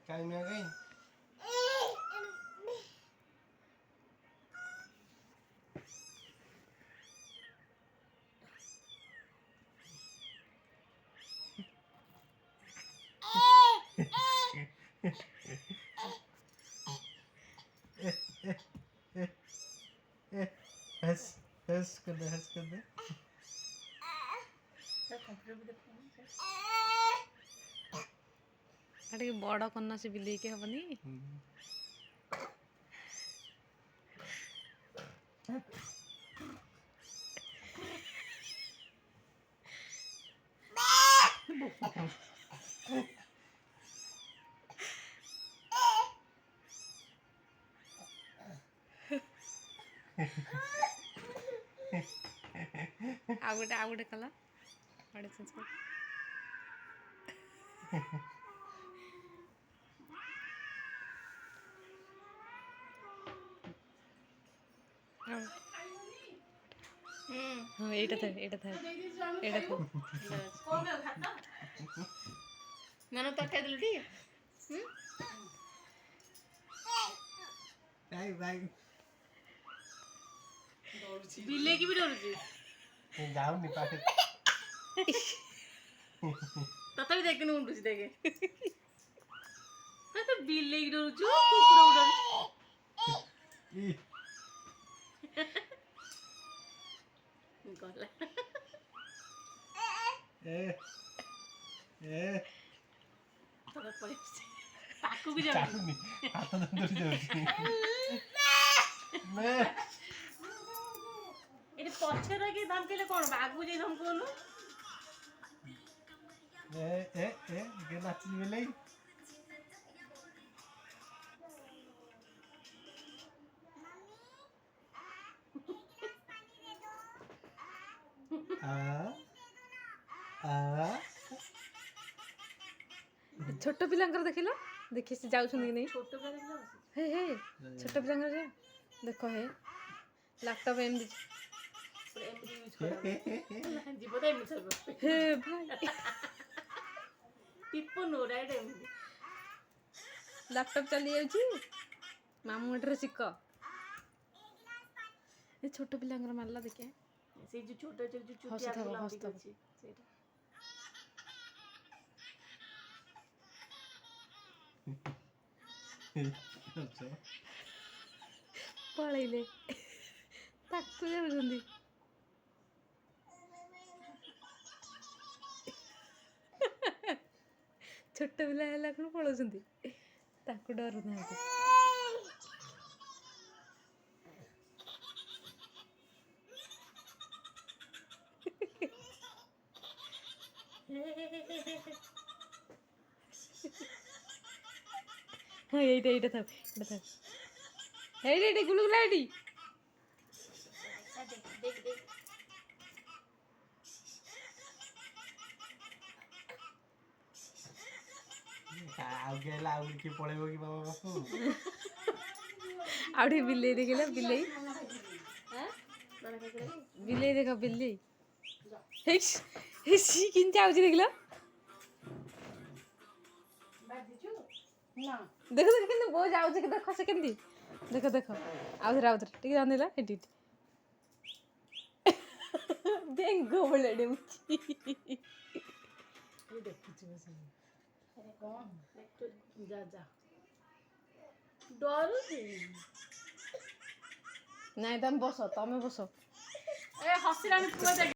କାଇଁ ନୁଆ କାଇଁ हंस हंस कर दे ଟିକେ ବଡ଼ କନା ସେ ବିଲେଇକି ହବନି। ଆଉ ଗୋଟେ କଲା ଆଡ଼େ ଚେଞ୍ଜ କର। ହଁ এইটা থাক ମାନେ ତ ଖାଇଦେଲୁ ଟି ବିଲେଇକି ବି ଡରୁଛି ଯାଉନି ପାଖେ ତଥାପି ଦେଖିନି ଉଣ୍ଡୁଛି ଦେଖେ ତ ବିଲେଇକି ଡରୁଛୁ କୁକୁରକୁ ଡରୁଛୁ ଗଲା ତାକୁ ବି ଯାଉନି ହାତ ଧରି ଯାଉଛି ଏଠି ପଛରେ ରହିକି ଧମକେଇଲେ କଣ ଆଗକୁ ଯାଇ ଧମକଉନୁ ନାଚି ବେଲେ ଛୋଟ ପିଲାଙ୍କର ଦେଖିଲ ଦେଖି ସେ ଯାଉଛନ୍ତି କି ନାଇଁ ଛୋଟ ପିଲା ହେ ଛୋଟ ପିଲାଙ୍କର ଦେଖ ହେ ଲାପଟପ୍ ଏମିତି ଯିବ ତ ଏମିତି ହେ ଭାଇ ଟିପୁନୁ ରାଇଟ୍ ଏମିତି ଲାପଟପ୍ ଚାଲି ଯାଉଛି ମାମୁଁ ଏଠାରେ ଶିଖ ଏ ଛୋଟ ପିଲାଙ୍କର ମାରିଲା ଦେଖିଆ ସେଇ ଯୋଉ ଛୋଟ ଯୋଉ ଚୁଟି ହସୁଥିବ ଅଛି ସେଇଟା ପଳେଇଲେ ତାକୁ ଯାଉଛନ୍ତି ଛୋଟ ପିଲା ହେଲା କଣ ପଳଉଛନ୍ତି ତାକୁ ଡରୁନାହାନ୍ତି ହଁ এইটা থাক এইটা গুলুগুলা এটি देख ଆଉ କିଏ ପଳେଇବ କି ବାବା ବାପୁ ଆଉ ଟିକେ ବିଲେଇ ଦେଖିଲା ବିଲେଇ ଦେଖ ବିଲେଇ କେମିତି ଆଉଛି ଦେଖିଲ ଦେଖ କେମିତି ବୋଉ ଯାଉଛି କି ଦେଖ ସେ କେମିତି ଦେଖ ଆଉଥରେ ଟିକେ ଜାଣିଲା ଏଠି ବେଙ୍ଗ ଭଳିଆ ଡେଉଁଛି जा डरुଛି ନାଇଁ ତମେ ବସ ଏ ହସିଲାଣି ପୁଅ